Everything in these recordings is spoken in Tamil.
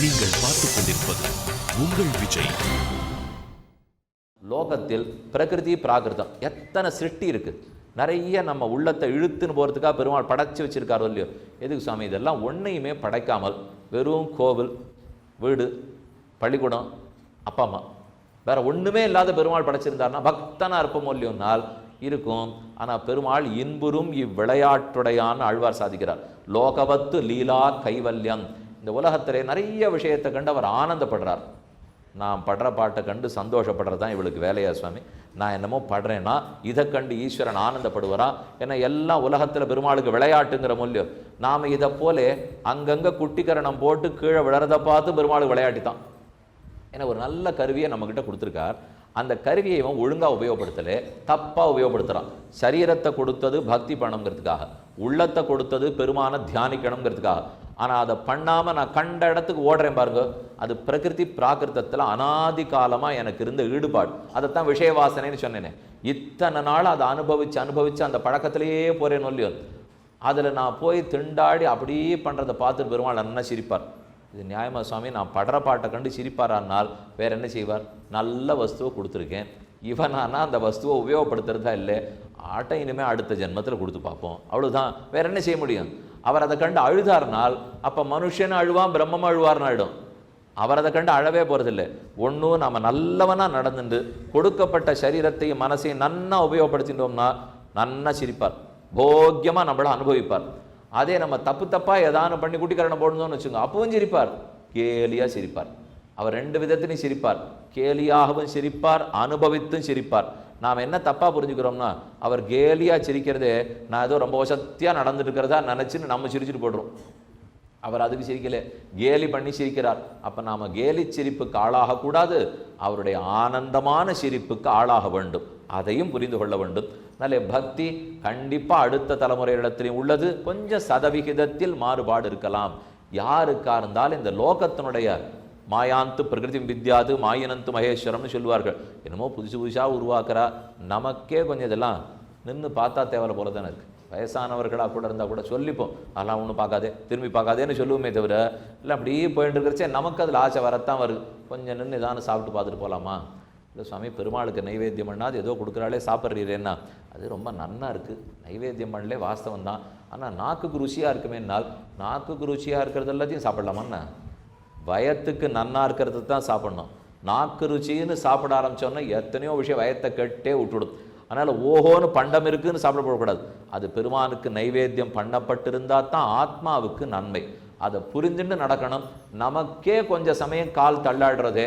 நீங்கள் பார்த்துக் கொண்டிருப்பது உங்கள் விஜய். லோகத்தில் பிரகிருதி பிராகிருதம் எத்தனை சிருஷ்டி இருக்கு. நிறைய நம்ம உள்ளத்தை இழுத்துன்னு போகிறதுக்காக பெருமாள் படைச்சி வச்சிருக்காரோ இல்லையோ. எதுக்கு சுவாமி? இதெல்லாம் ஒன்றையுமே படைக்காமல் வெறும் கோவில், வீடு, பள்ளிக்கூடம், அப்பா அம்மா, வேற ஒன்றுமே இல்லாத பெருமாள் படைச்சிருந்தாருன்னா பக்தனா இருப்போமோ இல்லையோனால் இருக்கும். ஆனால் பெருமாள் இன்புறும் இவ்விளையாட்டுடையான்னு ஆழ்வார் சாதிக்கிறார். லோகவத்து லீலா கைவல்யம். இந்த உலகத்திலே நிறைய விஷயத்தை கண்டு அவர் ஆனந்தப்படுறார். நான் படுற பாட்டை கண்டு சந்தோஷப்படுறது தான் இவளுக்கு வேலையா சுவாமி? நான் என்னமோ படுறேன்னா இதை கண்டு ஈஸ்வரன் ஆனந்தப்படுவாரா? ஏன்னா எல்லாம் உலகத்தில் பெருமாளுக்கு விளையாட்டுங்கிற மூல்யோ. நாம் இதை போல அங்கங்கே குட்டிக்கரணம் போட்டு கீழே விழறதை பார்த்து பெருமாளுக்கு விளையாட்டி தான். ஏன்னா ஒரு நல்ல கருவியை நம்மக்கிட்ட கொடுத்துருக்கார். அந்த கருவியை இவன் ஒழுங்காக உபயோகப்படுத்தலை, தப்பாக உபயோகப்படுத்துகிறான். சரீரத்தை கொடுத்தது பக்தி பண்ணணுங்கிறதுக்காக, உள்ளத்தை கொடுத்தது பெருமான தியானிக்கணுங்கிறதுக்காக. ஆனால் அதை பண்ணாமல் நான் கண்ட இடத்துக்கு ஓடுறேன் பாருங்க, அது பிரகிருதி பிராகிருதத்தில் அனாதி காலமாக எனக்கு இருந்த ஈடுபாடு. அதைத்தான் விஷய வாசனைன்னு சொன்னேனே. இத்தனை நாள் அதை அனுபவிச்சு அந்த பழக்கத்திலேயே போகிறேன்னு இல்லையோ. அதில் நான் போய் திண்டாடி அப்படியே பண்ணுறதை பார்த்துட்டு பெருமாள் நல்லா சிரிப்பார். இது நியாயமா சுவாமி? நான் படுற பாட்டை கண்டு சிரிப்பாரானால் வேற என்ன செய்வார்? நல்ல வஸ்துவை கொடுத்துருக்கேன், இவனானா அந்த வஸ்துவை உபயோகப்படுத்துறதா இல்லை, ஆட்டை இனிமேல் அடுத்த ஜென்மத்தில் கொடுத்து பார்ப்போம், அவ்வளோதான். வேற என்ன செய்ய முடியும்? அவர் அதை கண்டு அழுதார்னால் அப்போ மனுஷன் அழுவான், பிரம்மம் அழுவார்னு ஆயிடும். அவர் அதை கண்டு அழவே போகிறதில்லை. ஒன்றும் நம்ம நல்லவனாக நடந்துட்டு கொடுக்கப்பட்ட சரீரத்தையும் மனசையும் நன்னா உபயோகப்படுத்திட்டோம்னா நன்னா சிரிப்பார், போக்கியமாக நம்மளை அனுபவிப்பார். அதே நம்ம தப்பாக ஏதானு பண்ணி குட்டிக்கரணம் போடணும்னு வச்சுங்க, அப்பவும் சிரிப்பார், கேலியாக சிரிப்பார். அவர் ரெண்டு விதத்திலையும் சிரிப்பார், கேலியாகவும் சிரிப்பார், அனுபவித்தும் சிரிப்பார். நாம் என்ன தப்பாக புரிஞ்சுக்கிறோம்னா அவர் கேலியாக சிரிக்கிறதே நான் ஏதோ ரொம்ப வசத்தியாக நடந்துட்டு இருக்கிறதா நினச்சின்னு நம்ம சிரிச்சுட்டு போடுறோம். அவர் அதுக்கு சிரிக்கலை, கேலி பண்ணி சிரிக்கிறார். அப்போ நாம் கேலி சிரிப்புக்கு ஆளாகக்கூடாது, அவருடைய ஆனந்தமான சிரிப்புக்கு ஆளாக வேண்டும். அதையும் புரிந்து கொள்ள வேண்டும். நல்ல பக்தி கண்டிப்பாக அடுத்த தலைமுறையிடத்திலையும் உள்ளது. கொஞ்சம் சதவிகிதத்தில் மாறுபாடு இருக்கலாம். யாருக்கா இருந்தாலும் இந்த லோகத்தினுடைய மாயாந்து பிரகிருதி வித்யாது மாயினந்து மகேஸ்வரம்னு சொல்லுவார்கள். என்னமோ புதுசாக உருவாக்குறா. நமக்கே கொஞ்சம் இதெல்லாம் நின்று பார்த்தா தேவை போல தானே இருக்குது. வயசானவர்களாக கூட இருந்தால் கூட சொல்லிப்போம், அதெல்லாம் ஒன்றும் பார்க்காதே, திரும்பி பார்க்காதேன்னு சொல்லுவோமே தவிர, இல்லை அப்படியே போயிட்டு இருக்கிறச்சே நமக்கு அதில் ஆசை வரத்தான் வருது. கொஞ்சம் நின்று இதானு சாப்பிட்டு பார்த்துட்டு போகலாமா? இல்லை சுவாமி பெருமாளுக்கு நைவேத்தியம் பண்ணால் அது ஏதோ கொடுக்குறாளே சாப்பிட்றீரேன்னா அது ரொம்ப நன்னா இருக்குது, நைவேத்தியம் பண்ணலே வாஸ்தவம் தான். ஆனால் நாக்குக்கு ருசியாக இருக்குமேனால் நாக்குக்கு ருசியாக இருக்கிறது எல்லாத்தையும் சாப்பிடலாமாண்ணா? வயத்துக்கு நன்னா இருக்கிறது தான் சாப்பிட்ணும். நாக்கு ருச்சின்னு சாப்பிட ஆரம்பித்தோன்னா எத்தனையோ விஷயம் வயத்தை கெட்டே விட்டுடும். அதனால் ஓஹோன்னு பண்டம் இருக்குன்னு சாப்பிட போடக்கூடாது. அது பெருமானுக்கு நைவேத்தியம் பண்ணப்பட்டிருந்தால் தான் ஆத்மாவுக்கு நன்மை. அதை புரிஞ்சுட்டு நடக்கணும். நமக்கே கொஞ்சம் சமயம் கால் தள்ளாடுறதே,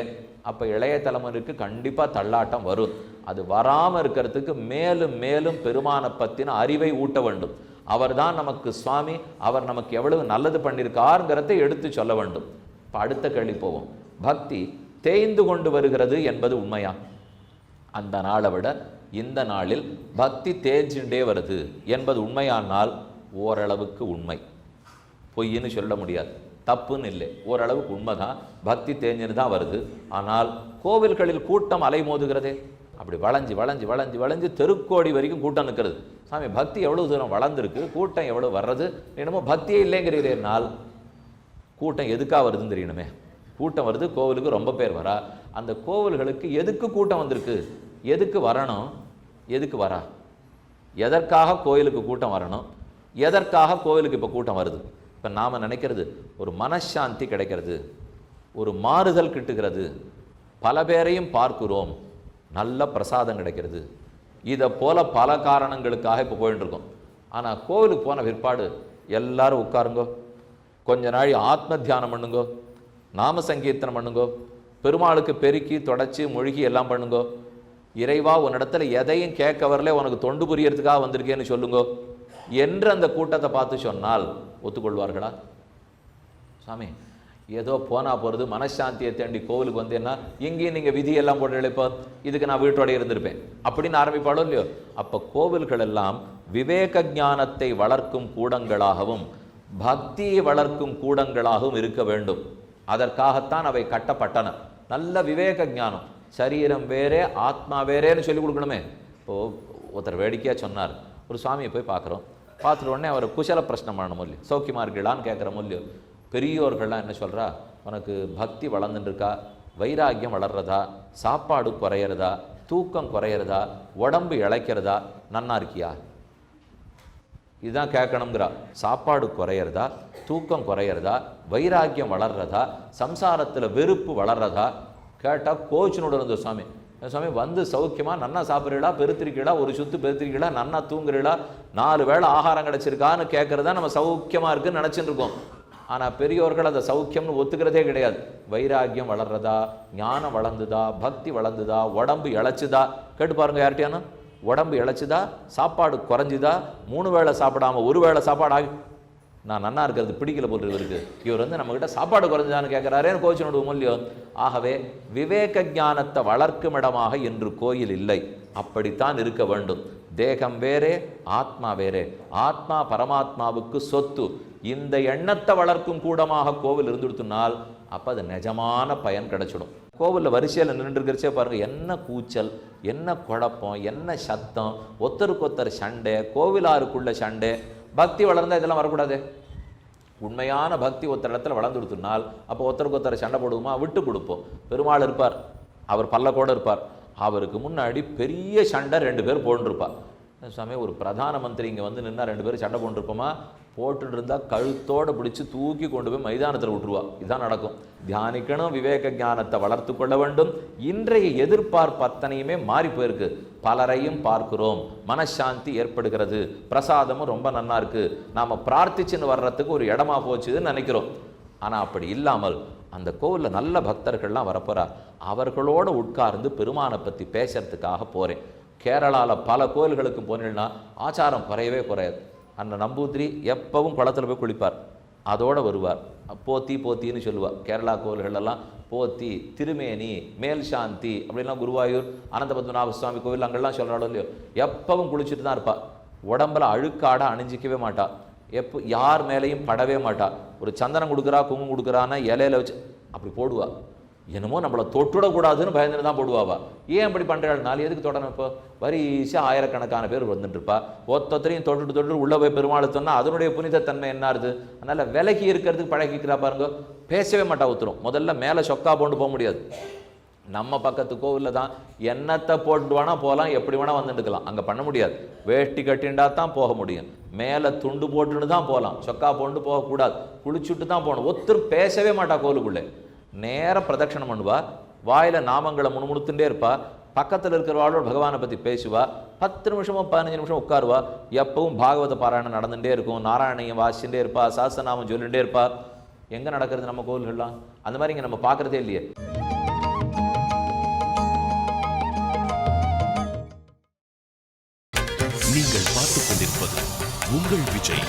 அப்போ இளைய தலைமுறைக்கு கண்டிப்பாக தள்ளாட்டம் வரும். அது வராமல் இருக்கிறதுக்கு மேலும் மேலும் பெருமானை பற்றின அறிவை ஊட்ட வேண்டும். அவர் தான் நமக்கு சுவாமி, அவர் நமக்கு எவ்வளவு நல்லது பண்ணியிருக்காருங்கிறதை எடுத்து சொல்ல வேண்டும். இப்போ அடுத்த கேள்வி போவோம். பக்தி தேய்ந்து கொண்டு வருகிறது என்பது உண்மையா? அந்த நாளை விட இந்த நாளில் பக்தி தேய்ஞ்சுட்டே வருது என்பது உண்மையானால் ஓரளவுக்கு உண்மை, பொய்ன்னு சொல்ல முடியாது, தப்புன்னு இல்லை, ஓரளவுக்கு உண்மைதான். பக்தி தேஞ்சுன்னு தான் வருது. ஆனால் கோவில்களில் கூட்டம் அலைமோதுகிறதே, அப்படி வளைஞ்சு வளைஞ்சு வளைஞ்சு வளைஞ்சு தெருக்கோடி வரைக்கும் கூட்டம் நிற்கிறது. சாமி பக்தி எவ்வளோ தூரம் வளர்ந்துருக்கு, கூட்டம் எவ்வளோ வர்றது, என்னமோ பக்தியே இல்லைங்கிறீர்கள். கூட்டம் எதுக்காக வருதுன்னு தெரியணுமே. கூட்டம் வருது, கோவிலுக்கு ரொம்ப பேர் வரா. அந்த கோவில்களுக்கு எதுக்கு கூட்டம் வந்திருக்கு, எதுக்கு வரணும், எதுக்கு வரா, எதற்காக கோயிலுக்கு கூட்டம் வரணும், எதற்காக கோவிலுக்கு இப்போ கூட்டம் வருது? இப்போ நாம் நினைக்கிறது ஒரு மனசாந்தி கிடைக்கிறது, ஒரு மாறுதல் கிட்டுகிறது, பல பேரையும் பார்க்கிறோம், நல்ல பிரசாதம் கிடைக்கிறது, இதை போல பல காரணங்களுக்காக இப்போ போயிட்டு இருக்கோம். ஆனால் கோவிலுக்கு போன பிற்பாடு எல்லாரும் உட்காருங்கோ, கொஞ்ச நாள் ஆத்ம தியானம் பண்ணுங்கோ, நாம சங்கீர்த்தனம் பண்ணுங்கோ, பெருமாளுக்கு பெருக்கி தொடச்சி மொழிகி எல்லாம் பண்ணுங்கோ, இறைவா உன்னிடத்துல எதையும் கேட்க வரல, உனக்கு தொண்டு புரியறதுக்காக வந்திருக்கேன்னு சொல்லுங்கோ என்று அந்த கூட்டத்தை பார்த்து சொன்னால் ஒத்துக்கொள்வார்களா? சாமி ஏதோ போனா போகிறது மனசாந்தியை தேண்டி கோவிலுக்கு வந்தேன்னா இங்கேயும் நீங்கள் விதியெல்லாம் போட்டு இழைப்போ, இதுக்கு நான் வீட்டோட இருந்திருப்பேன் அப்படின்னு ஆரம்பிப்பாளோ இல்லையோ. அப்போ கோவில்கள் எல்லாம் விவேக ஞானத்தை வளர்க்கும் கூடங்களாகவும் பக்தியை வளர்க்கும் கூடங்களாகவும் இருக்க வேண்டும். அதற்காகத்தான் அவை கட்டப்பட்டன. நல்ல விவேக ஞானம், சரீரம் வேறே ஆத்மா வேறேன்னு சொல்லிக் கொடுக்கணுமே. இப்போது ஒருத்தர் வேடிக்கையாக சொன்னார், ஒரு சுவாமியை போய் பார்க்குறோம், பார்த்துட்டு உடனே அவர் குசல பிரச்சனை பண்ணணும் இல்லையோ, சௌக்கியமாக இருக்கலான்னு கேட்குற இல்லையோ. பெரியோர்கள்லாம் என்ன சொல்கிறா, உனக்கு பக்தி வளர்ந்துட்டுருக்கா, வைராக்கியம் வளர்றதா, சாப்பாடு குறையிறதா, தூக்கம் குறையிறதா, உடம்பு இளைக்கிறதா, நன்னா இருக்கியா? இதுதான் கேட்கணுங்கிறா. சாப்பாடு குறையிறதா, தூக்கம் குறையிறதா, வைராக்கியம் வளர்றதா, சம்சாரத்தில் வெறுப்பு வளர்றதா கேட்டால் கோச்சுனோட இருந்த சுவாமி. சுவாமி வந்து சௌக்கியமாக நன்னா சாப்பிட்றீங்களா, பெருத்திருக்கீங்களா, ஒரு சுத்து பெருத்திருக்கீங்களா, நன்னா தூங்குறீங்களா, 4 வேளை ஆகாரம் கிடச்சிருக்கான்னு கேட்குறதா நம்ம சௌக்கியமாக இருக்குன்னு நினச்சிட்டு இருக்கோம். ஆனால் பெரியோர்கள் அதை சௌக்கியம்னு ஒத்துக்கிறதே கிடையாது. வைராக்கியம் வளர்றதா, ஞானம் வளர்ந்துதா, பக்தி வளர்ந்துதா, உடம்பு இழைச்சுதா கேட்டு பாருங்க யார்கிட்டயானு. உடம்பு இழைச்சுதா, சாப்பாடு குறைஞ்சுதா, 3 வேளை சாப்பிடாம 1 வேளை சாப்பாடு ஆகி நான் நன்னா இருக்கிறது பிடிக்கல போல் இவருக்கு, இவர் வந்து நம்மகிட்ட சாப்பாடு குறைஞ்சுதான்னு கேட்குறாரேன்னு கோச்சினோட மூல்யோ. ஆகவே விவேக ஞானத்தை வளர்க்கும் இடமாக இன்று கோயில் இல்லை. அப்படித்தான் இருக்க வேண்டும். தேகம் வேறே, ஆத்மா வேறே. ஆத்மா பரமாத்மாவுக்கு சொத்து. இந்த எண்ணத்தை வளர்க்கும் கூடமாக கோவில் இருந்துடுத்துனால் அப்போ அது நிஜமான பயன் கிடைச்சிடும். கோவிலில் வரிசையில் நின்றுருக்கிறச்சே பாருங்கள், என்ன கூச்சல், என்ன குழப்பம், என்ன சத்தம், ஒருத்தருக்கொத்தர் சண்டை, கோவிலாருக்குள்ள சண்டை. பக்தி வளர்ந்தால் இதெல்லாம் வரக்கூடாது. உண்மையான பக்தி ஒருத்தர் இடத்துல வளர்ந்து கொடுத்துனால் அப்போ ஒருத்தருக்கு ஒருத்தர் சண்டை போடுவோமா, விட்டு கொடுப்போம். பெருமாள் இருப்பார், அவர் பல்லக்கோடு இருப்பார், அவருக்கு முன்னாடி பெரிய சண்டை 2 பேர் போட்டுருப்பார். சமயம் ஒரு பிரதான மந்திரி இங்கே வந்து நின்னா 2 பேரும் சண்டை போட்டுருப்போமா, போட்டுட்டு இருந்தால் கழுத்தோடு பிடிச்சி தூக்கி கொண்டு போய் மைதானத்தில் விட்டுருவா. இதுதான் நடக்கும். தியானிக்கணும், விவேக ஞானத்தை வளர்த்து கொள்ள வேண்டும். இன்றைய எதிர்பார்ப்பு அத்தனையுமே மாறி போயிருக்கு. பலரையும் பார்க்கிறோம், மனசாந்தி ஏற்படுகிறது, பிரசாதமும் ரொம்ப நன்னா இருக்கு, நாம் பிரார்த்திச்சுன்னு வர்றதுக்கு ஒரு இடமா போச்சுன்னு நினைக்கிறோம். ஆனால் அப்படி இல்லாமல் அந்த கோவிலில் நல்ல பக்தர்கள்லாம் வரப்போகிறார், அவர்களோடு உட்கார்ந்து பெருமானை பற்றி பேசுறதுக்காக போகிறேன். கேரளாவில் பல கோயில்களுக்கு போனீங்கன்னா ஆச்சாரம் குறையவே குறையாது. அந்த நம்பூதிரி எப்பவும் குளத்தில் போய் குளிப்பார், அதோடு வருவார். போத்தி போத்தின்னு சொல்லுவார். கேரளா கோவில்களெல்லாம் போத்தி, திருமேனி, மேல் சாந்தி அப்படின்லாம் குருவாயூர், அனந்த பத்மநாப சுவாமி கோவில் அங்கெல்லாம் சொல்கிறாளோ இல்லையோ, எப்பவும் குளிச்சுட்டு தான் இருப்பாள். உடம்புல அழுக்காட அணிஞ்சிக்கவே மாட்டா, யார் மேலேயும் படவே மாட்டா. ஒரு சந்தனம் கொடுக்குறா, குங்குமம் கொடுக்குறான்னா இலையில வச்சு அப்படி போடுவா. என்னமோ நம்மளை தொட்டுடக்கூடாதுன்னு பயந்துட்டு தான் போடுவாவா. ஏன் அப்படி பண்ணுறாள்? நாலு எதுக்கு தொடணும்? இப்போ வரிசையாக ஆயிரக்கணக்கான பேர் வந்துட்டுருப்பா. ஒருத்தரையும் தொட்டு உள்ளே போய் பெருமாள் சொன்னால் அதனுடைய புனிதத்தன்மை என்னாருது? அதனால் விலகி இருக்கிறதுக்கு பழகிக்கிறா பாருங்க. பேசவே மாட்டா ஒத்துரும். முதல்ல மேலே சொக்கா போட்டு போக முடியாது. நம்ம பக்கத்து கோவிலில் தான் என்னத்தை போட்டு வேணா போகலாம், எப்படி வேணால் வந்துட்டுக்கலாம். அங்கே பண்ண முடியாது. வேஷ்டி கட்டிண்டா தான் போக முடியும், மேலே துண்டு போட்டுன்னு தான் போகலாம், சொக்கா போட்டு போகக்கூடாது, குளிச்சுட்டு தான் போகணும். ஒருத்தர் பேசவே மாட்டா கோவிலுக்குள்ளே. நேரம் பிரதட்சணம் பண்ணுவா, வாயில் நாமங்களை முணுமுணுத்துட்டே இருப்பா, பக்கத்தில் இருக்கிறவாளோட பகவானை பற்றி பேசுவா, 10 நிமிஷமோ 15 நிமிஷம் உட்காருவா. எப்பவும் பாகவத பாராயணம் நடந்துகிட்டே இருக்கும், நாராயணியம் வாசிச்சுட்டே இருப்பா, சாஸ்திரநாமம் சொல்லிகிட்டே இருப்பா. எங்கே நடக்கிறது நம்ம கோவில்கள்லாம்? அந்த மாதிரி இங்கே நம்ம பார்க்குறதே இல்லையே. நீங்கள் பார்த்துக் கொண்டிருப்பது உங்கள் விஜய்.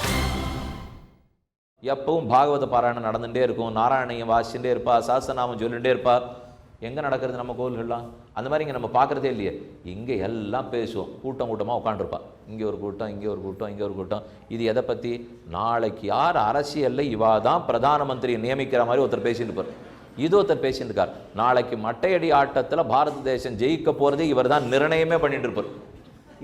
எப்பவும் பாகவத பாராயணம் நடந்துகிட்டே இருக்கும், நாராயணியம் வாசிச்சுட்டே இருப்பா, சாஸ்திரநாமம் சொல்லிகிட்டே இருப்பா. எங்கே நடக்கிறது நம்ம கோவில்கள்லாம்? அந்த மாதிரி இங்கே நம்ம பார்க்குறதே இல்லையே. இங்கே எல்லாம் பேசுவோம், கூட்டம் கூட்டமாக உட்காந்துருப்பா. இங்கே ஒரு கூட்டம், இங்கே ஒரு கூட்டம், இங்கே ஒரு கூட்டம். இது எதை பற்றி? நாளைக்கு யார் அரசியலில் இவா தான் பிரதான மந்திரியை நியமிக்கிற மாதிரி ஒருத்தர் பேசிட்டு இருப்பார். இது ஒருத்தர் பேசிட்டு இருக்கார். நாளைக்கு மட்டையடி ஆட்டத்தில் பாரத தேசம் ஜெயிக்க போகிறதே இவர் தான் நிர்ணயமே பண்ணிட்டு இருப்பார்.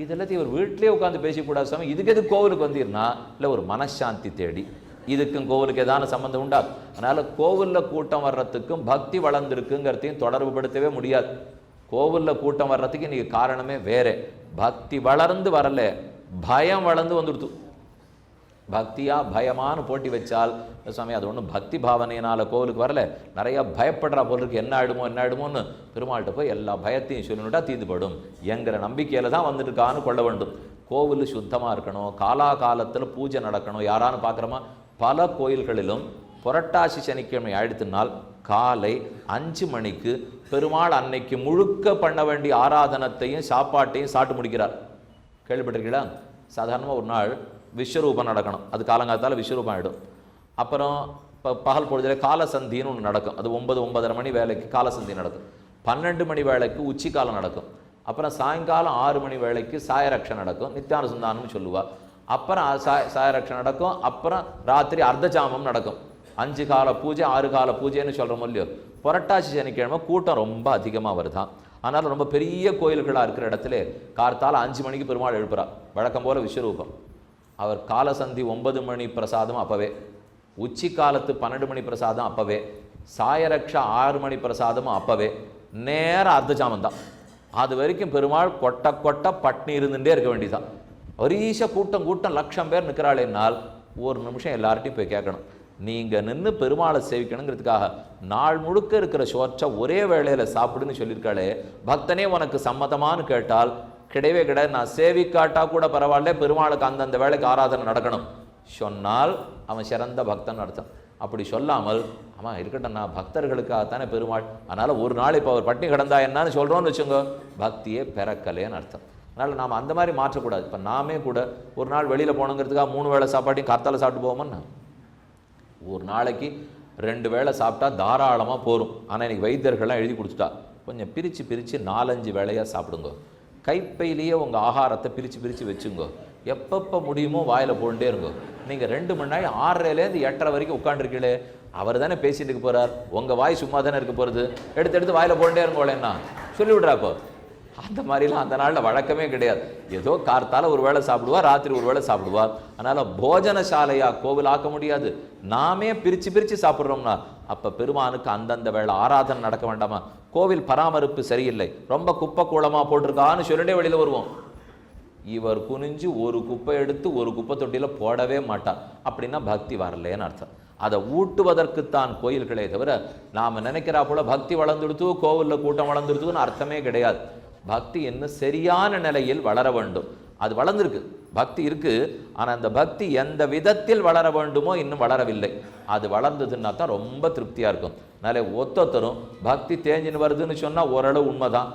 இதெல்லாத்தையும் இவர் வீட்டிலே உட்காந்து பேசக்கூடாது சாமி. இதுக்கு எது கோவிலுக்கு வந்தீர்னா? இல்லை ஒரு மனசாந்தி தேடி. இதுக்கும் கோவிலுக்கு ஏதான சம்பந்தம் உண்டா? அதனால் கோவிலில் கூட்டம் வர்றதுக்கும் பக்தி வளர்ந்துருக்குங்கிறதையும் தொடர்பு படுத்தவே முடியாது. கோவிலில் கூட்டம் வர்றதுக்கு இன்றைக்கி காரணமே வேறு. பக்தி வளர்ந்து வரல, பயம் வளர்ந்து வந்துடுத்து. பக்தியா பயமானு போட்டி வச்சால் சுவாமி அது ஒன்றும் பக்தி பாவனையினால் கோவிலுக்கு வரல, நிறையா பயப்படுறா போல் இருக்கு, என்ன ஆயிடுமோன்னு பெருமாள்கிட்ட போய் எல்லா பயத்தையும் சொல்லிவிட்டா தீர்ந்துபடும் என்கிற நம்பிக்கையில் தான் வந்துட்டுருக்கான்னு கொள்ள வேண்டும். கோவில் சுத்தமாக இருக்கணும், காலாகாலத்தில் பூஜை நடக்கணும். யாரான்னு பார்க்குறோமா? பல கோயில்களிலும் புரட்டாசி சனிக்கிழமை ஆயிடுத்துனால் காலை 5 மணிக்கு பெருமாள் அன்னைக்கு முழுக்க பண்ண வேண்டிய ஆராதனத்தையும் சாப்பாட்டையும் சாப்பிட்டு முடிக்கிறார். கேள்விப்பட்டிருக்கீங்களா? சாதாரணமாக ஒரு நாள் விஸ்வரூபம் நடக்கணும், அது காலங்காலத்தால் விஸ்வரூபம் ஆகிடும். அப்புறம் இப்போ பகல் பொழுதில் காலசந்தின்னு ஒன்று நடக்கும், அது 9-9:30 மணி வேலைக்கு காலசந்தி நடக்கும். 12 மணி வேலைக்கு உச்சி காலம் நடக்கும். அப்புறம் சாயங்காலம் 6 மணி வேலைக்கு சாயரக்ஷை நடக்கும், நித்தியானுசந்தானம்னு சொல்லுவாள். அப்புறம் சாயரக்ஷை நடக்கும். அப்புறம் ராத்திரி அர்த்தஜாமம் நடக்கும். 5 கால பூஜை 6 கால பூஜைன்னு சொல்கிறோம் இல்லையோ. புரட்டாசி சனிக்கிழமை கூட்டம் ரொம்ப அதிகமாக வருதான். அதனால் ரொம்ப பெரிய கோயில்களாக இருக்கிற இடத்துல கார்த்தால 5 மணிக்கு பெருமாள் எழுப்புறார். வழக்கம் போல் விஸ்வரூபம். அவர் காலசந்தி 9 மணி பிரசாதம் அப்போவே, உச்சி காலத்து 12 மணி பிரசாதம் அப்போவே, சாயரக்ஷா 6 மணி பிரசாதமும் அப்பவே நேரம் அர்த்தஜாமம் தான். அது வரைக்கும் பெருமாள் கொட்ட கொட்ட பட்னி இருந்துட்டே இருக்க வேண்டியதான். வரிச கூட்டம் கூட்டம் லட்சம் பேர் நிற்கிறாளேனால் ஒரு நிமிஷம் எல்லார்ட்டையும் போய் கேட்கணும். நீங்கள் நின்று பெருமாளை சேவிக்கணுங்கிறதுக்காக நாள் முழுக்க இருக்கிற சோற்றை ஒரே வேளையில் சாப்பிடுன்னு சொல்லியிருக்காளே, பக்தனே உனக்கு சம்மதமானு கேட்டால் கிடையவே கிடையாது. நான் சேவிக்காட்டா கூட பரவாயில்ல, பெருமாளுக்கு அந்தந்த வேலைக்கு ஆராதனை நடக்கணும் சொன்னால் அவன் சிறந்த பக்தன் அர்த்தம். அப்படி சொல்லாமல் ஆமாம் இருக்கட்டும், நான் பக்தர்களுக்காகத்தானே பெருமாள், அதனால் ஒரு நாள் இப்போ அவர் பட்டினி கிடந்தா என்னன்னு சொல்கிறோன்னு வச்சுங்க, பக்தியே பிறக்கலேன்னு அர்த்தம். அதனால் நாம் அந்த மாதிரி மாற்றக்கூடாது. இப்போ நாமே கூட ஒரு நாள் வெளியில் போகணுங்கிறதுக்காக 3 வேளை சாப்பாட்டையும் காத்தால சாப்பிட்டு போவோம்னா, ஒரு நாளைக்கு 2 வேளை சாப்பிட்டா தாராளமாக போகும். ஆனால் இன்றைக்கி வைத்தியர்கள்லாம் எழுதி கொடுத்துட்டா கொஞ்சம் பிரித்து 4-5 வேளையாக சாப்பிடுங்க. கைப்பையிலேயே உங்கள் ஆகாரத்தை பிரித்து வச்சுங்க. எப்பப்போ முடியுமோ வாயில் போண்டே இருங்கோ. நீங்கள் 2 மணி நேரம் 6:30லேருந்து 8:30 வரைக்கும் உட்காந்துருக்கீங்களே, அவர் தானே பேசிட்டு இருக்க போகிறார், உங்கள் வாய் சும்மா தானே இருக்க போகிறது, எடுத்து வாயில் போண்டே இருங்கோளேன்னா சொல்லிவிட்றாப்போ. அந்த மாதிரிலாம் அந்த நாளில் வழக்கமே கிடையாது. ஏதோ கார்த்தால ஒரு வேளை சாப்பிடுவார், ராத்திரி ஒரு வேளை சாப்பிடுவார். அதனால் போஜனசாலையாக கோவில் ஆக்க முடியாது. நாமே பிரித்து சாப்பிட்றோம்னா அப்போ பெருமானுக்கு அந்தந்த வேளை ஆராதனை நடக்க வேண்டாமா? கோவில் பராமரிப்பு சரியில்லை, ரொம்ப குப்பை கூலமாக போட்டிருக்கான்னு சொல்லிட்டே வெளியில் வருவோம். இவர் குனிஞ்சு ஒரு குப்பை எடுத்து ஒரு குப்பை தொட்டியில் போடவே மாட்டார். அப்படின்னா பக்தி வரலேன்னு அர்த்தம். அதை ஊட்டுவதற்குத்தான் கோயில்களே தவிர நாம் நினைக்கிறா போல பக்தி வளர்ந்துடுத்து கோவிலில் கூட்டம் வளர்ந்துடுத்துன்னு அர்த்தமே கிடையாது. பக்தி இன்னும் சரியான நிலையில் வளர வேண்டும். அது வளர்ந்துருக்கு, பக்தி இருக்கு. ஆனால் அந்த பக்தி எந்த விதத்தில் வளர வேண்டுமோ இன்னும் வளரவில்லை. அது வளர்ந்ததுன்னா தான் ரொம்ப திருப்தியாக இருக்கும். அதனால ஒத்தொத்தரும் பக்தி தேஞ்சின்னு வருதுன்னு சொன்னால் ஓரளவு உண்மைதான்.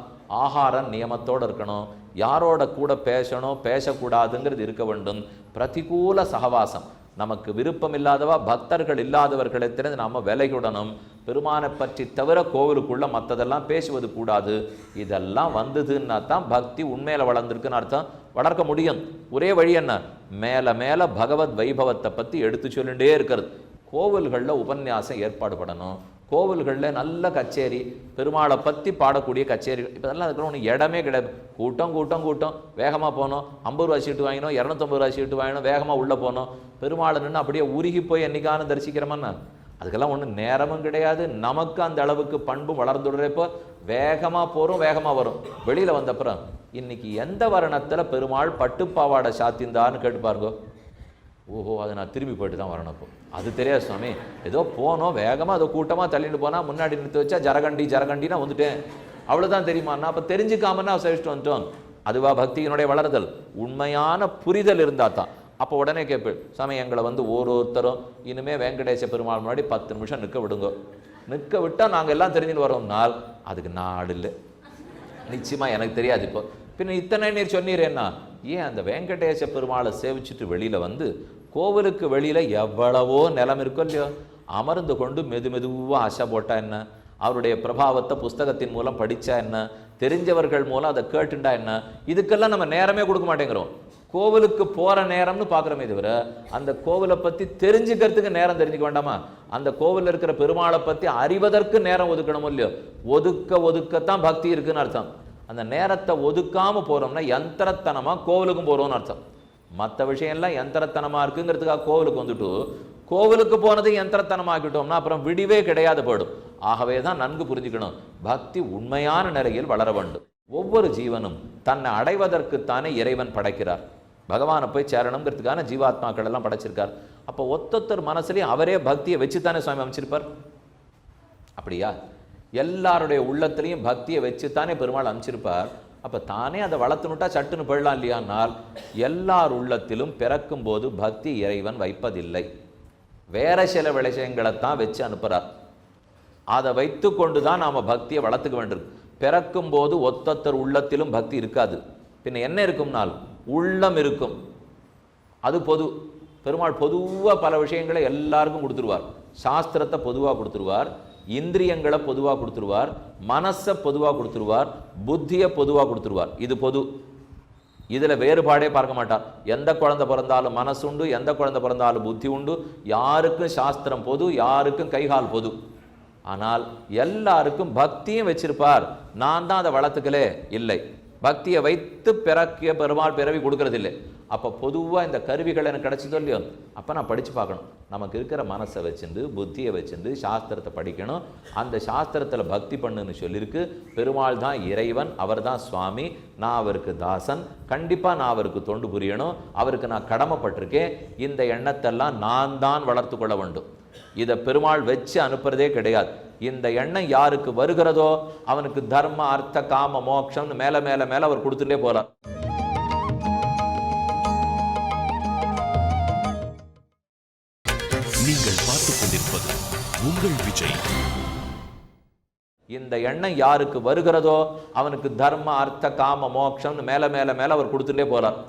ஆகாரம் நியமத்தோடு இருக்கணும், யாரோட கூட பேசணும் பேசக்கூடாதுங்கிறது இருக்க வேண்டும். பிரதிகூல சகவாசம், நமக்கு விருப்பம் இல்லாதவா பக்தர்கள் இல்லாதவர்களை தெரிந்து நாம் விலகிடணும். பெருமானை பற்றி தவிர கோவிலுக்குள்ள மற்றதெல்லாம் பேசுவது கூடாது. இதெல்லாம் வந்ததுன்னா தான் பக்தி உண்மையில வளர்ந்துருக்குன்னு அர்த்தம். வளர்க்க முடியும். ஒரே வழி என்ன, மேலே மேலே பகவத் வைபவத்தை பற்றி எடுத்து சொல்லிகிட்டே இருக்கிறது. கோவில்களில் உபன்யாசம் ஏற்பாடு பண்ணணும். கோவில்களில் நல்ல கச்சேரி, பெருமாளை பற்றி பாடக்கூடிய கச்சேரி, இப்போ இதெல்லாம் இருக்கிற ஒன்று இடமே கிடையாது. கூட்டம் வேகமாக போனோம், 50 ரூபா சீட்டு வாங்கினோம், 250 ரூபா சீட்டு வாங்கினோம், வேகமாக உள்ளே போனோம். பெருமாளை நின்று அப்படியே உருகி போய் என்னைக்கான தரிசிக்கிறோம்னா அதுக்கெல்லாம் ஒன்றும் நேரமும் கிடையாது. நமக்கு அந்த அளவுக்கு பண்பும் வளர்ந்துடுறப்போ வேகமாக போகிறோம், வேகமாக வரும். வெளியில் வந்தப்புறம் இன்னைக்கு எந்த வருணத்தில் பெருமாள் பட்டுப்பாவாடை சாத்திந்தான்னு கேட்டு பாருங்க. ஓஹோ, அதை நான் திரும்பி போயிட்டு தான் வரணும். அப்போ அது தெரியாது சுவாமி, ஏதோ போனோம் வேகமாக ஏதோ கூட்டமாக தள்ளிட்டு போனால் முன்னாடி நிறுத்தி வச்சா ஜரகண்டினா வந்துட்டேன், அவ்வளோதான் தெரியுமாண்ணா. அப்போ தெரிஞ்சுக்காமன்னா சவிச்சுட்டு வந்துட்டோம். அதுவா பக்தியினுடைய வளர்தல்? உண்மையான புரிதல் இருந்தால் தான். அப்போ உடனே கேட்பேன், சாமி எங்களை ஒருத்தரும் இனிமேல் வெங்கடேச பெருமாள் முன்னாடி 10 நிமிஷம் நிற்க விடுங்க. நிற்க விட்டால் நாங்கள் எல்லாம் தெரிஞ்சுட்டு வரோம்னால் அதுக்கு நாடு இல்லை. நிச்சயமாக எனக்கு தெரியாது. இப்போ பின்ன இத்தனை நீர் சொன்னீரேன்னா, ஏன் அந்த வெங்கடேச பெருமாளை சேவிச்சுட்டு வெளியில் கோவிலுக்கு வெளியில் எவ்வளவோ நிலம் இருக்கோ இல்லையோ, அமர்ந்து கொண்டு மெதுவாக ஆசை போட்டா என்ன, அவருடைய பிரபாவத்தை புஸ்தகத்தின் மூலம் படித்தா என்ன, தெரிஞ்சவர்கள் மூலம் அதை கேட்டுண்டா என்ன, இதுக்கெல்லாம் நம்ம நேரமே கொடுக்க மாட்டேங்கிறோம். கோவிலுக்கு போகிற நேரம்னு பார்க்குறோமே தவிர அந்த கோவிலை பற்றி தெரிஞ்சுக்கிறதுக்கு நேரம் தெரிஞ்சுக்க வேண்டாமா? அந்த கோவிலில் இருக்கிற பெருமாளை பற்றி அறிவதற்கு நேரம் ஒதுக்கணும் இல்லையோ? ஒதுக்கத்தான் பக்தி இருக்குன்னு அர்த்தம். அந்த நேரத்தை ஒதுக்காமல் போகிறோம்னா யந்திரத்தனமாக கோவிலுக்கும் போகிறோம்னு அர்த்தம். மற்ற விஷயம்லாம் யந்திரத்தனமாக இருக்குங்கிறதுக்காக கோவிலுக்கு வந்துட்டு கோவிலுக்கு போனது யந்திரத்தனமாக்கிட்டோம்னா அப்புறம் விடிவே கிடையாது போயிடும். ஆகவே தான் நன்கு புரிஞ்சுக்கணும், பக்தி உண்மையான நிலையில் வளர வேண்டும். ஒவ்வொரு ஜீவனும் தன்னை அடைவதற்குத்தானே இறைவன் படைக்கிறார். பகவானை போய் சேரணுங்கிறதுக்கான ஜீவாத்மாக்கள் எல்லாம் படைச்சிருக்கார். அப்போ ஒத்தொத்தர் மனசுலையும் அவரே பக்தியை வச்சுத்தானே சுவாமி அமைச்சிருப்பார். அப்படியா? எல்லாருடைய உள்ளத்திலையும் பக்தியை வச்சுத்தானே பெருமாள் அமைச்சிருப்பார். அப்போ தானே அதை வளர்த்துனுட்டா சட்டுன்னு போயிடலாம் இல்லையானால், எல்லார் உள்ளத்திலும் பிறக்கும் போது பக்தி இறைவன் வைப்பதில்லை. வேற சில விஷயங்களைத்தான் வச்சு அனுப்புகிறார். அதை வைத்து கொண்டு தான் நாம் பக்தியை வளர்த்துக்க வேண்டியிருக்கு. பிறக்கும் போது ஒத்தொத்தர் உள்ளத்திலும் பக்தி இருக்காது. பின்ன என்ன இருக்கும்னால் உள்ளம் இருக்கும். அது பொது. பெருமாள் பொதுவாக பல விஷயங்களை எல்லாருக்கும் கொடுத்துருவார். சாஸ்திரத்தை பொதுவாக கொடுத்துருவார், இந்திரியங்களை பொதுவாக கொடுத்துருவார், மனசை பொதுவாக கொடுத்துருவார், புத்தியை பொதுவாக கொடுத்துருவார். இது பொது. இதில் வேறுபாடே பார்க்க மாட்டார். எந்த குழந்தை பிறந்தாலும் மனசு உண்டு, எந்த குழந்தை பிறந்தாலும் புத்தி உண்டு. யாருக்கும் சாஸ்திரம் பொது, யாருக்கும் கைகால் பொது. ஆனால் எல்லாருக்கும் பக்தியும் வச்சிருப்பார். நான் தான் அதை வளர்த்துக்கலே இல்லை. பக்தியை வைத்து பிறக்கிய பெருமாள் பிறவி கொடுக்கறது இல்லை. அப்போ பொதுவாக இந்த கருவிகள் எனக்கு கிடைச்சதோ இல்லையோ, அப்போ நான் படித்து பார்க்கணும். நமக்கு இருக்கிற மனசை வச்சுட்டு புத்தியை வச்சுட்டு சாஸ்திரத்தை படிக்கணும். அந்த சாஸ்திரத்தில் பக்தி பண்ணுன்னு சொல்லியிருக்கு. பெருமாள் தான் இறைவன், அவர் தான் சுவாமி, நான் அவருக்கு தாசன், கண்டிப்பாக நான் அவருக்கு தொண்டு புரியணும், அவருக்கு நான் கடமைப்பட்டிருக்கேன். இந்த எண்ணத்தெல்லாம் நான் தான் வளர்த்து கொள்ள வேண்டும். இதை பெருமாள் வச்சு அனுப்புறதே கிடையாது. இந்த எண்ணம் யாருக்கு வருகிறதோ அவனுக்கு தர்ம அர்த்த காம மோட்சம்னு மேல மேல மேல அவர் கொடுத்துட்டே போறார். நீங்கள் பார்த்துக் கொண்டிருப்பது உங்கள் விஜய். இந்த எண்ணம் யாருக்கு வருகிறதோ அவனுக்கு தர்ம அர்த்த காம மோட்சம்னு மேல மேல மேல அவர் கொடுத்துட்டே போறார்.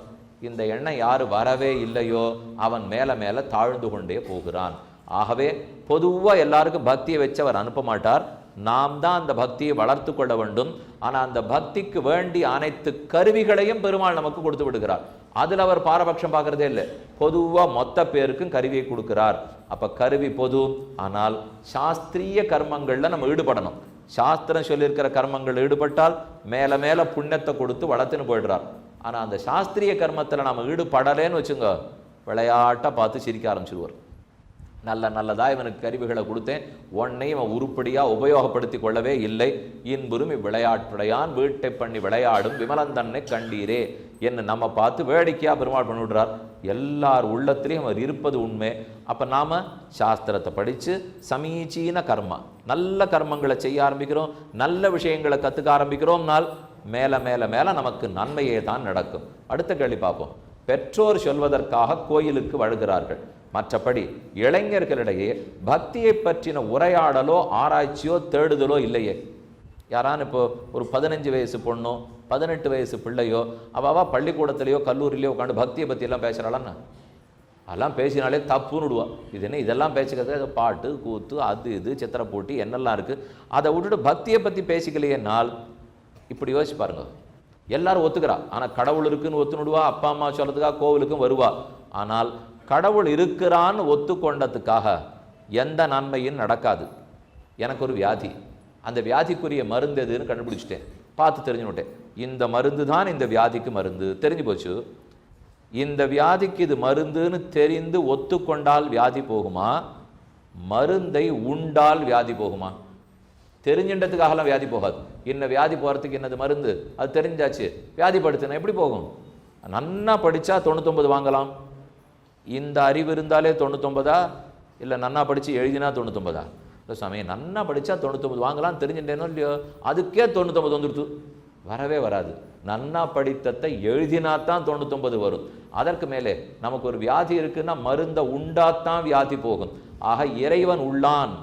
இந்த எண்ணம் யாரு வரவே இல்லையோ அவன் மேல மேல தாழ்ந்து கொண்டே போகிறான். ஆகவே பொதுவாக எல்லாருக்கும் பக்தியை வச்சு அவர் அனுப்ப மாட்டார். நாம் தான் அந்த பக்தியை வளர்த்து கொள்ள வேண்டும். ஆனால் அந்த பக்திக்கு வேண்டிய அனைத்து கருவிகளையும் பெருமாள் நமக்கு கொடுத்து விடுகிறார். அதில் அவர் பாரபட்சம் பார்க்கறதே இல்லை. பொதுவாக மொத்த பேருக்கும் கருவியை கொடுக்கிறார். அப்போ கருவி பொது. ஆனால் சாஸ்திரிய கர்மங்களில் நம்ம ஈடுபடணும். சாஸ்திரம் சொல்லியிருக்கிற கர்மங்கள் ஈடுபட்டால் மேலே மேலே புண்ணியத்தை கொடுத்து வளர்த்துன்னு போயிடுறார். ஆனால் அந்த சாஸ்திரிய கர்மத்தில் நம்ம ஈடுபடலேன்னு வச்சுங்க, விளையாட்டாக பார்த்து சிரிக்க ஆரம்பிச்சிடுவார். நல்லதா இவனுக்கு கருவிகளை கொடுத்தேன், ஒன்னையும் இவன் உருப்படியாக உபயோகப்படுத்தி கொள்ளவே இல்லை. இன்புறும் இவ்விளையாட்டுடையான் வீட்டை பண்ணி விளையாடும் விமலந்தன்னை கண்டீரே என்று நம்ம பார்த்து வேடிக்கையாக பெருமாள் பண்ணிவிடுறார். எல்லார் உள்ளத்திலையும் அவர் இருப்பது உண்மை. அப்போ நாம் சாஸ்திரத்தை படித்து சமீச்சீன கர்மா, நல்ல கர்மங்களை செய்ய ஆரம்பிக்கிறோம், நல்ல விஷயங்களை கற்றுக்க ஆரம்பிக்கிறோம்னால் மேலே மேலே மேலே நமக்கு நன்மையே தான் நடக்கும். அடுத்த கேள்வி பார்ப்போம். பெற்றோர் சொல்வதற்காக கோயிலுக்கு வழுகிறார்கள். மற்றபடி இளைஞர்களிடையே பக்தியை பற்றின உரையாடலோ ஆராய்ச்சியோ தேடுதலோ இல்லையே. யாரான இப்போ ஒரு 15 வயசு பொண்ணோ 18 வயசு பிள்ளையோ அவள் பள்ளிக்கூடத்துலையோ கல்லூரிலையோ உட்காந்து பக்தியை பற்றியெல்லாம் பேசுகிறாளான்னு, அதெல்லாம் பேசினாலே தப்புன்னு விடுவா. இது என்ன இதெல்லாம் பேசிக்கிறது, பாட்டு கூத்து அது இது சித்திரை போட்டி என்னெல்லாம் இருக்குது. அதை விட்டுட்டு பக்தியை பற்றி பேசிக்கலையேனால் இப்படி யோசிச்சு பாருங்க. எல்லாரும் ஒத்துக்கிறா, ஆனால் கடவுள் இருக்குன்னு ஒத்துனுடுவா, அப்பா அம்மா சொல்கிறதுக்காக கோவிலுக்கும் வருவா. ஆனால் கடவுள் இருக்கிறான்னு ஒத்துக்கொண்டதுக்காக எந்த நன்மையும் நடக்காது. எனக்கு ஒரு வியாதி, அந்த வியாதிக்குரிய மருந்து எதுன்னு கண்டுபிடிச்சிட்டேன், பார்த்து தெரிஞ்சுவிட்டேன். இந்த மருந்து தான் இந்த வியாதிக்கு மருந்து தெரிஞ்சு போச்சு. இந்த வியாதிக்கு இது மருந்துன்னு தெரிந்து ஒத்துக்கொண்டால் வியாதி போகுமா, மருந்தை உண்டால் வியாதி போகுமா? தெரிஞ்சின்றதுக்காகலாம் வியாதி போகாது. இன்னும் வியாதி போகிறதுக்கு என்னது மருந்து, அது தெரிஞ்சாச்சு. வியாதி படுத்துனா எப்படி போகும்? நன்னா படித்தா 99 வாங்கலாம். இந்த அறிவு இருந்தாலே 99ஆ, இல்லை நன்னா படித்து எழுதினா 99ஆ? இல்லை சாமி, நன்னா படித்தா 99 வாங்கலாம் தெரிஞ்சுட்டேனோ இல்லையோ, அதுக்கே 99 வந்துடுது. வரவே வராது. நன்னா படித்தத்தை எழுதினாத்தான் 99 வரும். அதற்கு மேலே நமக்கு ஒரு வியாதி இருக்குன்னா மருந்தை உண்டாத்தான் வியாதி போகும். ஆக இறைவன் உள்ளான்,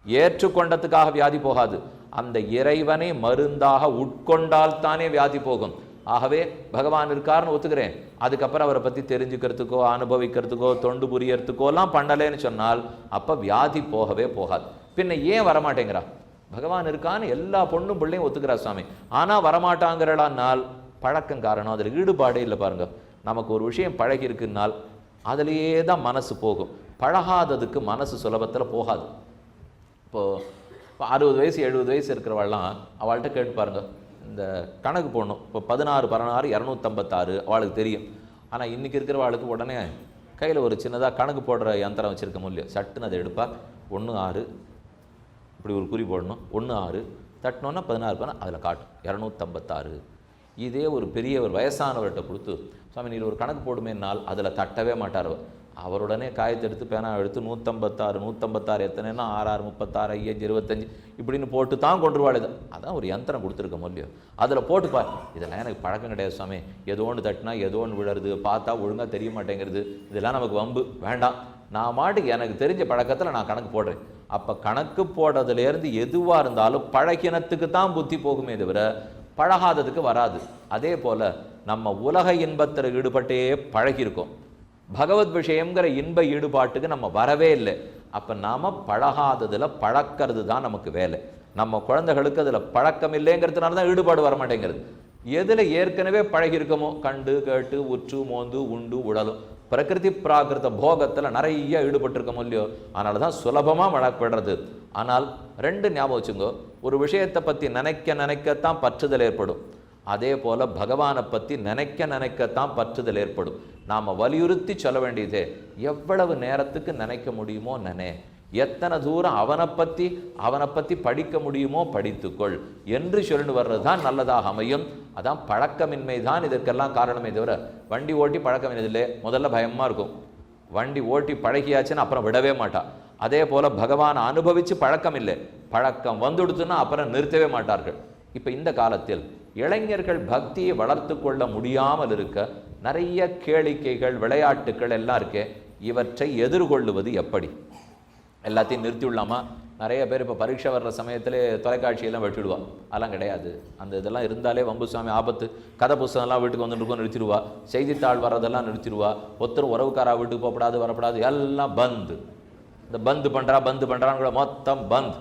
ஏற்றுக்கொண்டதுக்காக வியாதி போகாது. அந்த இறைவனை மருந்தாக உட்கொண்டால் தானே வியாதி போகும். ஆகவே பகவான் இருக்காருன்னு ஒத்துக்கிறேன், அதுக்கப்புறம் அவரை பற்றி தெரிஞ்சுக்கிறதுக்கோ அனுபவிக்கிறதுக்கோ தொண்டு புரியறதுக்கோலாம் பண்ணலேன்னு சொன்னால் அப்போ வியாதி போகவே போகாது. பின்ன ஏன் வரமாட்டேங்கிறா? பகவான் இருக்கான்னு எல்லா பொண்ணும் பிள்ளையும் ஒத்துக்கிறா சுவாமி, ஆனால் வரமாட்டாங்கிறானால் பழக்கம் காரணம், அதில் ஈடுபாடே இல்லை. பாருங்க, நமக்கு ஒரு விஷயம் பழகி இருக்குன்னால் அதிலேயே தான் மனசு போகும். பழகாததுக்கு மனசு சுலபத்தில் போகாது. இப்போது 60 வயசு 70 வயசு இருக்கிறவாள்லாம் அவள்கிட்ட கேட்டு பாருங்க, இந்த கணக்கு போடணும். இப்போ 16 16 256 அவளுக்கு தெரியும். ஆனால் இன்றைக்கி இருக்கிறவாளுக்கு உடனே கையில் ஒரு சின்னதாக கணக்கு போடுற யந்திரம் வச்சுருக்க முடியும். சட்டுன்னு அதை எடுப்பா, 1 6 இப்படி ஒரு குறி போடணும், 1 6 தட்டினோன்னா 16 பண்ணால் அதில் காட்டும் 256. இதே ஒரு பெரிய ஒரு வயசானவர்கிட்ட கொடுத்து சுவாமி நீர் ஒரு கணக்கு போடுமேனால் அதில் தட்டவே மாட்டார். அவருடனே காயத்தை எடுத்து பேனா எடுத்து 156 156 எத்தனைன்னா 6 6 36 5 25 இப்படின்னு போட்டு தான் கொண்டுருவாள். இது அதான் ஒரு யந்திரம் கொடுத்துருக்க முடியும். அதில் போட்டுப்பா, இதெல்லாம் எனக்கு பழக்கம் கிடையாது சுவாமி, ஏதோ ஒன்று தட்டினா ஏதோ ஒன்று விழுறது, பார்த்தா ஒழுங்காக தெரிய மாட்டேங்கிறது, இதெல்லாம் நமக்கு வம்பு வேண்டாம், நான் மாட்டுக்கு எனக்கு தெரிஞ்ச பழக்கத்தில் நான் கணக்கு போடுறேன். அப்போ கணக்கு போடுறதுலேருந்து எதுவாக இருந்தாலும் பழகினத்துக்கு தான் புத்தி போகுமே தவிர பழகாததுக்கு வராது. அதே போல் நம்ம உலக இன்பத்தில் ஈடுபட்டே பழகியிருக்கோம், பகவத் விஷயங்கிற இன்ப ஈடுபாட்டுக்கு நம்ம வரவே இல்லை. அப்போ நாம் பழகாததில் பழக்கிறது தான் நமக்கு வேலை. நம்ம குழந்தைகளுக்கு அதில் பழக்கம் இல்லைங்கிறதுனால தான் ஈடுபாடு வரமாட்டேங்கிறது. எதில் ஏற்கனவே பழகிருக்கமோ, கண்டு கேட்டு உற்று மோந்து உண்டு உடலும் பிரகிருதி பிராகிருத போகத்தில் நிறைய ஈடுபட்டிருக்கமோ இல்லையோ, அதனால தான் சுலபமாக வழக்கப்படுறது. ஆனால் 2 ஞாபகம் வச்சுங்கோ, ஒரு விஷயத்தை பற்றி நினைக்கத்தான் பற்றுதல் ஏற்படும். அதே போல பகவானை பற்றி நினைக்கத்தான் பற்றுதல் ஏற்படும். நாம் வலியுறுத்தி சொல்ல வேண்டியதே, எவ்வளவு நேரத்துக்கு நினைக்க முடியுமோ எத்தனை தூரம் அவனை பற்றி படிக்க முடியுமோ படித்துக்கொள் என்று சொல்லிட்டு வர்றது தான் நல்லதாக அமையும். அதான் பழக்கமின்மை தான் இதற்கெல்லாம் காரணமே தவிர, வண்டி ஓட்டி பழக்கமில்லை, முதல்ல பயமாக இருக்கும். வண்டி ஓட்டி பழகியாச்சுன்னா அப்புறம் விடவே மாட்டா. அதே போல பகவானை அனுபவித்து பழக்கம் இல்லை, பழக்கம் வந்துடுத்துன்னா அப்புறம் நிறுத்தவே மாட்டார்கள். இப்போ இந்த காலத்தில் இளைஞர்கள் பக்தியை வளர்த்து கொள்ள முடியாமல் இருக்க நிறைய கேளிக்கைகள் விளையாட்டுக்கள் எல்லாம் இருக்கே, இவற்றை எதிர்கொள்ளுவது எப்படி? எல்லாத்தையும் நிறுத்தி விடலாமா? நிறைய பேர் இப்போ பரீட்சை வர்ற சமயத்தில் தொலைக்காட்சியெல்லாம் வெட்டிடுவா. அதெல்லாம் கிடையாது. அந்த இதெல்லாம் இருந்தாலே வம்பு சுவாமி ஆபத்து. கதை புஸ்தகம்லாம் வீட்டுக்கு வந்துட்டு நிறுத்திடுவா. செய்தித்தாள் வர்றதெல்லாம் நிறுத்திடுவா. ஒருத்தர் உறவுக்காரா வீட்டுக்கு போகப்படாது, வரப்படாது, எல்லாம் பந்து. இந்த பந்து பண்ணுறான்னு கூட மொத்தம் பந்த்.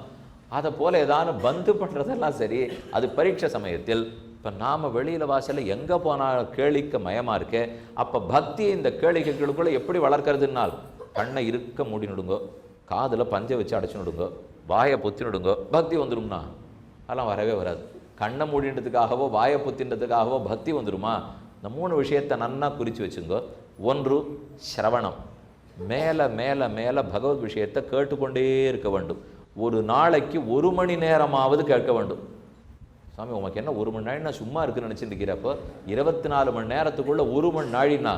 அதை போல் ஏதாவது பந்து பண்ணுறதெல்லாம் சரி, அது பரீட்சை சமயத்தில். இப்போ நாம் வெளியில் வாசலில் எங்கே போனால் கேளிக்கை மயமாக இருக்கே, அப்போ பக்தியை இந்த கேளிக்கைகளுக்குள்ளே எப்படி வளர்க்கறதுனால், கண்ணை இருக்க மூடினுடுங்கோ, காதில் பஞ்சை வச்சு அடைச்சுனுடுங்கோ, வாயை பொத்தினுடுங்கோ, பக்தி வந்துடும்னா அதெல்லாம் வரவே வராது. கண்ணை மூடின்றதுக்காகவோ வாயை பொத்தின்றதுக்காகவோ பக்தி வந்துடுமா? இந்த 3 விஷயத்தை நன்னா குறித்து வச்சுங்கோ. 1, சிரவணம். மேலே மேலே மேலே பகவத் விஷயத்தை கேட்டுக்கொண்டே இருக்க வேண்டும். ஒரு நாளைக்கு 1 மணி நேரமாவது கேட்க வேண்டும். சாமி உனக்கு என்ன 1 மணி நாழி நான் சும்மா இருக்குன்னு நினச்சிட்டு இருக்கிறப்போ 24 மணி நேரத்துக்குள்ளே 1 மணி நாழினா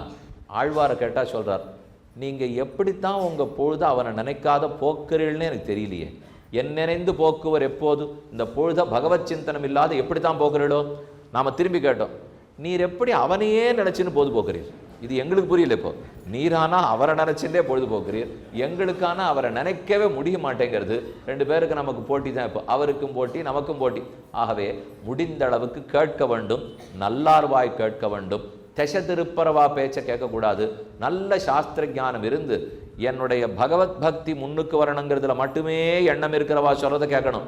ஆழ்வாரை கேட்டால் சொல்கிறார், நீங்கள் எப்படித்தான் உங்கள் பொழுது அவனை நினைக்காத போக்குறீள்னு எனக்கு தெரியலையே. என் நினைந்து போக்குவர் எப்போது, இந்த பொழுத பகவத் சிந்தனம் இல்லாத எப்படித்தான் போக்குறீடோ? நாம் திரும்பி கேட்டோம், நீர் எப்படி அவனையே நினச்சின்னு பொழுது போக்குறீர்? இது எங்களுக்கு புரியல. இப்போ நீரானா அவரை நினைச்சுட்டே பொழுது போக்குறீர், எங்களுக்கான அவரை நினைக்கவே முடிய மாட்டேங்கிறது. 2 பேருக்கு நமக்கு போட்டி தான். இப்போ அவருக்கும் போட்டி, நமக்கும் போட்டி. ஆகவே முடிந்த அளவுக்கு கேட்க வேண்டும், நல்லார்வாய் கேட்க வேண்டும். திசை திருப்பரவா பேச்சை கேட்கக்கூடாது. நல்ல சாஸ்திர ஞானம் இருந்து என்னுடைய பகவத் பக்தி முன்னுக்கு வரணுங்கிறதுல மட்டுமே எண்ணம் இருக்கிறவா சொல்றதை கேட்கணும்.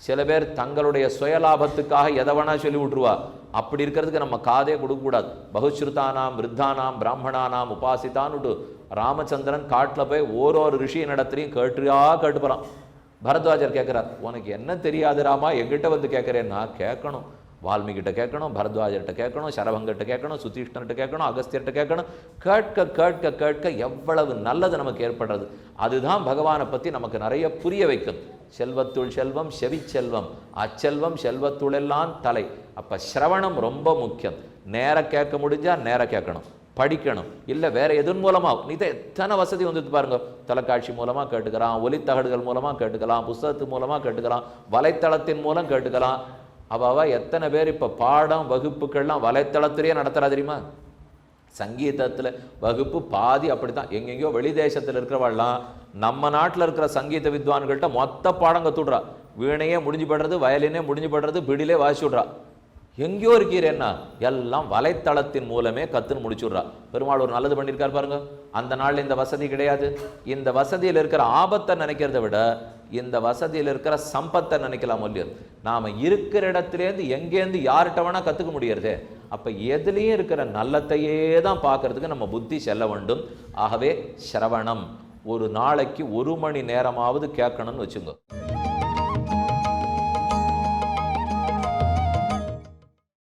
சில பேர் தங்களுடைய சுயலாபத்துக்காக எதை வேணா சொல்லி விட்டுருவா. அப்படி இருக்கிறதுக்கு நம்ம காதே கொடுக்கக்கூடாது. பகுஸ்ருதானாம் விருத்தானாம் பிராமணானாம் உபாசித்தான்னுட்டு ராமச்சந்திரன் காட்டில் போய் ஓரொரு ரிஷி நடத்திலையும் கேட்டு போகிறான். பரத்வாஜர் கேட்குறார், உனக்கு என்ன தெரியாது ராமா, எங்கிட்ட வந்து கேட்குறேன்னா? கேட்கணும். வால்மீகிட்ட கேட்கணும், பரத்வாஜர்கிட்ட கேட்கணும், சரபங்கிட்ட கேட்கணும், சுதீஷ்ணர்கிட்ட கேட்கணும், அகஸ்தியர்கிட்ட கேட்கணும். கேட்க கேட்க கேட்க எவ்வளவு நல்லது நமக்கு ஏற்படுறது. அதுதான் பகவானை பற்றி நமக்கு நிறைய புரிய வைக்கும். செல்வத்துள் செல்வம் செவிச்செல்வம், அச்செல்வம் செல்வத்துளெல்லாம் தலை. அப்போ சிரவணம் ரொம்ப முக்கியம். நேர கேட்க முடிஞ்சா நேர கேட்கணும், படிக்கணும். இல்லை வேற எதன் மூலமாக நீ எத்தனை வசதி வந்துட்டு பாருங்க. தொலைக்காட்சி மூலமாக கேட்டுக்கலாம், ஒலித்தகடுகள் மூலமாக கேட்டுக்கலாம், புஸ்தகத்து மூலமாக கேட்டுக்கலாம், வலைத்தளத்தின் மூலம் கேட்டுக்கலாம். அவ எத்தனை பேர் இப்போ பாடம் வகுப்புகள்லாம் வலைத்தளத்திலேயே நடத்துகிறா தெரியுமா? சங்கீதத்தில் வகுப்பு பாதி அப்படித்தான். எங்கெங்கேயோ வெளி தேசத்தில் இருக்கிறவாள்லாம் நம்ம நாட்டில் இருக்கிற சங்கீத வித்வான்கள்கிட்ட மொத்த பாடம் கற்றுடுறா. வீணையே முடிஞ்சு படுறது, வயலினே முடிஞ்சு படுறது, பிடிலே வாசி விட்றா. எங்கேயோ இருக்கிறேன்னா எல்லாம் வலைத்தளத்தின் மூலமே கற்றுன்னு முடிச்சுடுறா. பெருமாள் ஒரு நல்லது பண்ணியிருக்கார் பாருங்க. அந்த நாளில் இந்த வசதி கிடையாது. இந்த வசதியில் இருக்கிற ஆபத்தை நினைக்கிறத விட இந்த வசதியில் இருக்கிற சம்பத்தை நினைக்கலாம் இல்லையோ? நாம் இருக்கிற இடத்துலேருந்து எங்கேருந்து யார்கிட்ட வேணால் கற்றுக்க முடியறதே. அப்போ எதுலேயும் இருக்கிற நல்லத்தையே தான் பார்க்கறதுக்கு நம்ம புத்தி செல்ல வேண்டும். ஆகவே சிரவணம் ஒரு நாளைக்கு 1 மணி நேரமாவது கேட்கணும்னு வச்சுங்க.